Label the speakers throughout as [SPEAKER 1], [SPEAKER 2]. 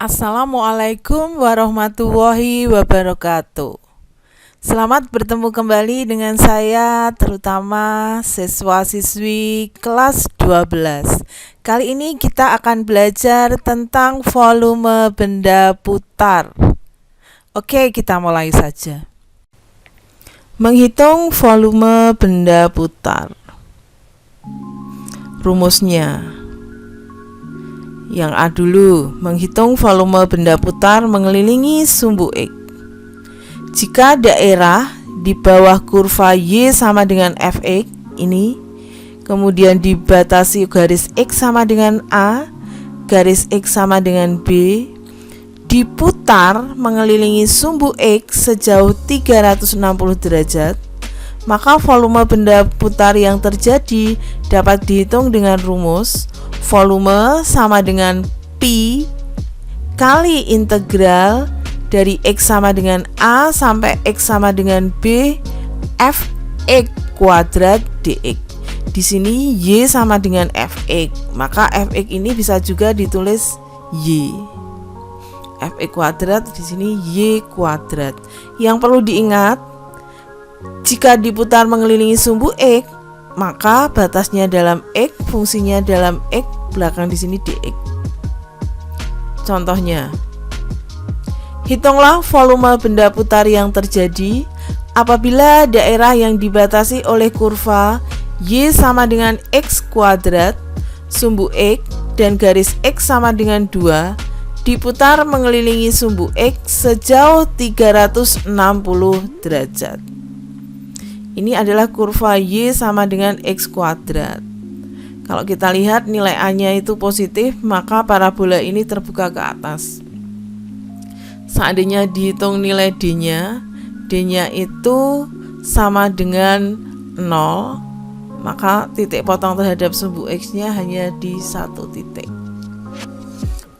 [SPEAKER 1] Assalamualaikum warahmatullahi wabarakatuh. Selamat bertemu kembali dengan saya, terutama siswa-siswi kelas 12. Kali ini kita akan belajar tentang volume benda putar. Oke, kita mulai saja. Menghitung volume benda putar. Rumusnya. Yang A dulu, menghitung volume benda putar mengelilingi sumbu X. Jika daerah di bawah kurva Y sama dengan Fx ini, kemudian dibatasi garis X sama dengan A, garis X sama dengan B, diputar mengelilingi sumbu X sejauh 360 derajat, maka volume benda putar yang terjadi dapat dihitung dengan rumus volume sama dengan Pi kali integral dari X sama dengan A sampai X sama dengan B Fx kuadrat dx. Di sini Y sama dengan Fx, maka Fx ini bisa juga ditulis Y. Fx kuadrat di sini Y kuadrat. Yang perlu diingat, jika diputar mengelilingi sumbu X, maka batasnya dalam X, fungsinya dalam X, belakang di sini dx. Contohnya, hitunglah volume benda putar yang terjadi apabila daerah yang dibatasi oleh kurva Y sama dengan X kuadrat, sumbu X dan garis X sama dengan 2 diputar mengelilingi sumbu X sejauh 360 derajat. Ini adalah kurva Y sama dengan X kuadrat. Kalau kita lihat nilai A-nya itu positif, maka parabola ini terbuka ke atas. Seandainya dihitung nilai D-nya, D-nya itu sama dengan 0, maka titik potong terhadap sumbu X-nya hanya di 1 titik.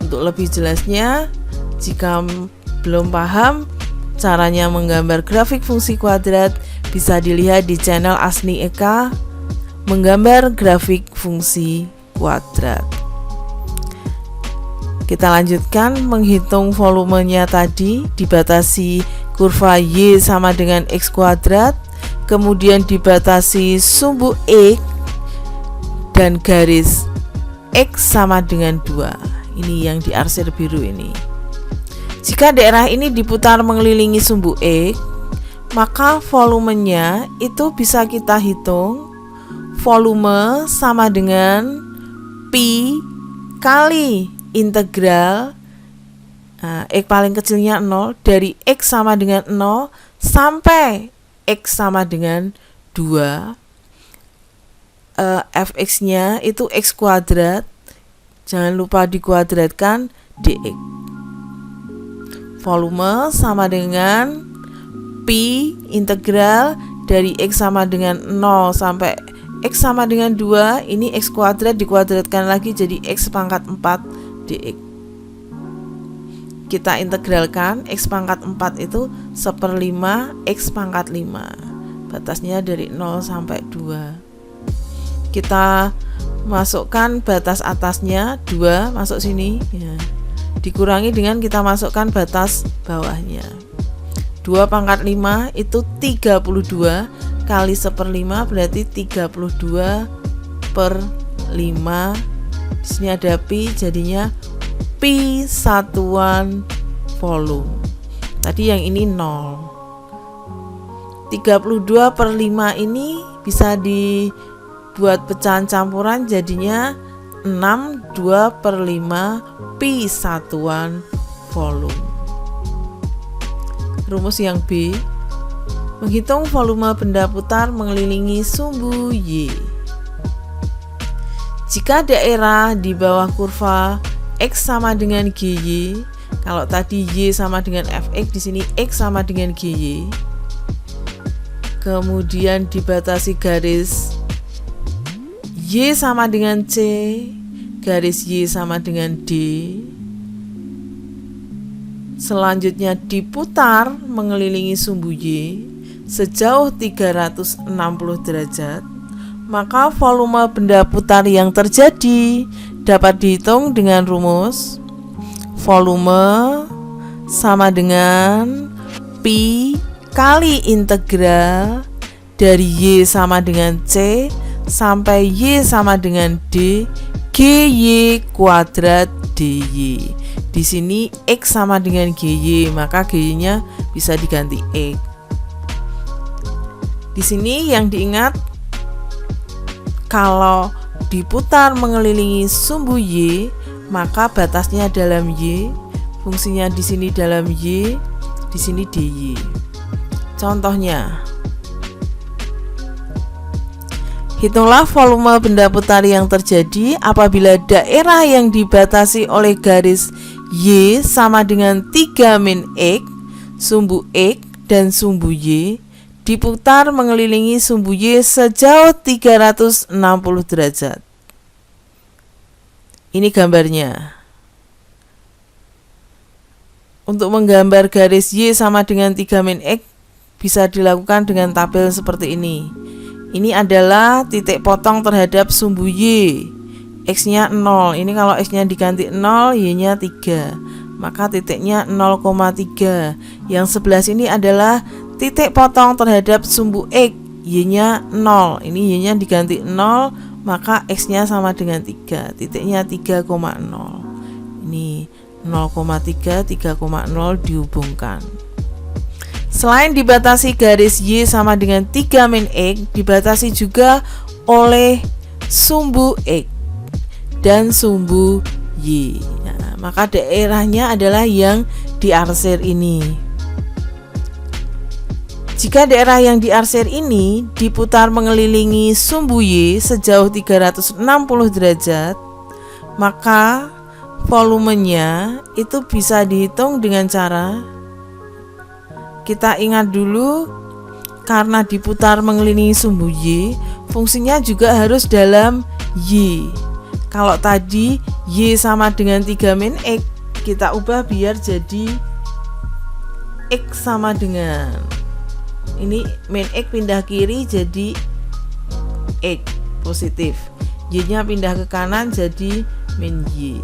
[SPEAKER 1] Untuk lebih jelasnya, jika belum paham caranya menggambar grafik fungsi kuadrat, bisa dilihat di channel Asni Eka menggambar grafik fungsi kuadrat. Kita lanjutkan menghitung volumenya tadi, dibatasi kurva Y sama dengan X kuadrat, kemudian dibatasi sumbu X dan garis X sama dengan 2. Ini yang diarsir biru ini. Jika daerah ini diputar mengelilingi sumbu X, maka volumenya itu bisa kita hitung. Volume sama dengan Pi kali integral X paling kecilnya 0 dari X sama dengan 0 sampai X sama dengan 2. Fx nya itu X kuadrat, jangan lupa dikuadratkan dx. Volume sama dengan Pi integral dari X sama dengan 0 sampai X sama dengan 2, ini X kuadrat dikuadratkan lagi jadi X pangkat 4 dx. Kita integralkan, X pangkat 4 itu 1/5 X pangkat 5. Batasnya dari 0 sampai 2. Kita masukkan batas atasnya 2, masuk sini ya. Dikurangi dengan kita masukkan batas bawahnya. 2 pangkat 5 itu 32 kali 1/5 berarti 32/5. Di sini ada pi, jadinya pi satuan volume. Tadi yang ini 0. 32/5 ini bisa dibuat pecahan campuran, jadinya 62/5 pi satuan volume. Rumus yang B, menghitung volume benda putar mengelilingi sumbu Y. Jika daerah di bawah kurva X sama dengan GY, kalau tadi Y sama dengan Fx, di sini X sama dengan GY, kemudian dibatasi garis Y sama dengan C, garis Y sama dengan D, selanjutnya diputar mengelilingi sumbu Y sejauh 360 derajat, maka volume benda putar yang terjadi dapat dihitung dengan rumus volume sama dengan Pi kali integral dari Y sama dengan C sampai Y sama dengan D GY kuadrat DY. Di sini X sama dengan GY, maka GY-nya bisa diganti X. Di sini yang diingat, kalau diputar mengelilingi sumbu Y, maka batasnya dalam Y, fungsinya di sini dalam Y, di sini DY. Contohnya, hitunglah volume benda putar yang terjadi apabila daerah yang dibatasi oleh garis Y sama dengan 3 min X, sumbu X dan sumbu Y diputar mengelilingi sumbu Y sejauh 360 derajat. Ini gambarnya. Untuk menggambar garis Y sama dengan 3 min X bisa dilakukan dengan tabel seperti ini. Ini adalah titik potong terhadap sumbu Y. X-nya 0. Ini kalau X-nya diganti 0, Y-nya 3. Maka titiknya 0,3. Yang sebelah sini adalah titik potong terhadap sumbu X. Y-nya 0. Ini Y-nya diganti 0, maka X-nya sama dengan 3. Titiknya 3,0. Ini 0,3, 3,0 dihubungkan. Selain dibatasi garis Y sama dengan 3 min X, dibatasi juga oleh sumbu X dan sumbu Y. Nah, maka daerahnya adalah yang diarsir ini. Jika daerah yang diarsir ini diputar mengelilingi sumbu Y sejauh 360 derajat, maka volumenya itu bisa dihitung dengan cara, kita ingat dulu, karena diputar mengelilingi sumbu Y, fungsinya juga harus dalam Y. Kalau tadi Y sama dengan 3 min X, kita ubah biar jadi X sama dengan, ini min X pindah kiri jadi X positif, Y-nya pindah ke kanan jadi min Y.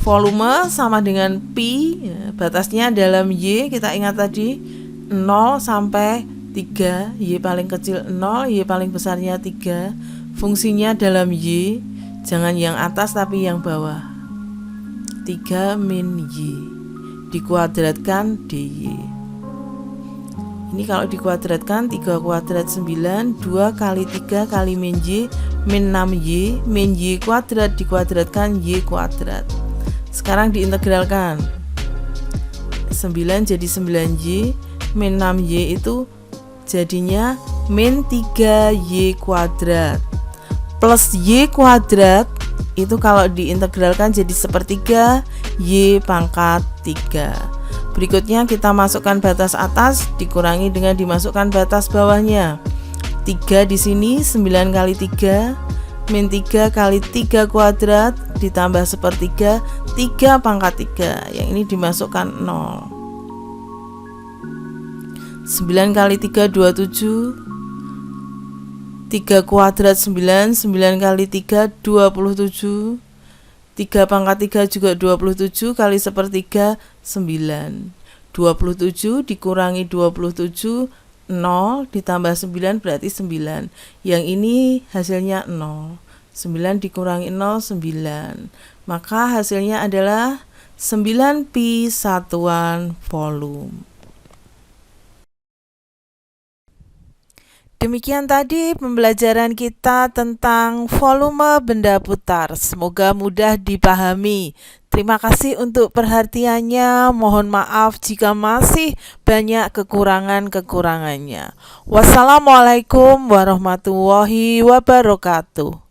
[SPEAKER 1] Volume sama dengan Pi, ya, batasnya dalam Y, kita ingat tadi 0 sampai 3, Y paling kecil 0, Y paling besarnya 3. Fungsinya dalam Y, jangan yang atas tapi yang bawah. 3 min Y dikuadratkan DY. Ini kalau dikuadratkan 3 kuadrat 9, 2 kali 3 kali min Y, min 6Y, min Y kuadrat dikuadratkan Y kuadrat. Sekarang diintegralkan, 9 jadi 9Y, min 6Y itu jadinya min 3Y kuadrat plus Y kuadrat, itu kalau diintegralkan jadi sepertiga Y pangkat 3. Berikutnya kita masukkan batas atas dikurangi dengan dimasukkan batas bawahnya. 3 di sini 9 kali 3, min 3 kali 3 kuadrat ditambah sepertiga 3 pangkat 3, yang ini dimasukkan 0. 9 kali 3 27, 3 kuadrat 9, 9 kali 3 27, 3 pangkat 3 juga 27 kali sepertiga 9. 27 dikurangi 27, 0 ditambah 9 berarti 9. Yang ini hasilnya 0. 9 dikurangi 0, 9. Maka hasilnya adalah 9 pi satuan volume. Demikian tadi pembelajaran kita tentang volume benda putar. Semoga mudah dipahami. Terima kasih untuk perhatiannya. Mohon maaf jika masih banyak kekurangan-kekurangannya. Wassalamualaikum warahmatullahi wabarakatuh.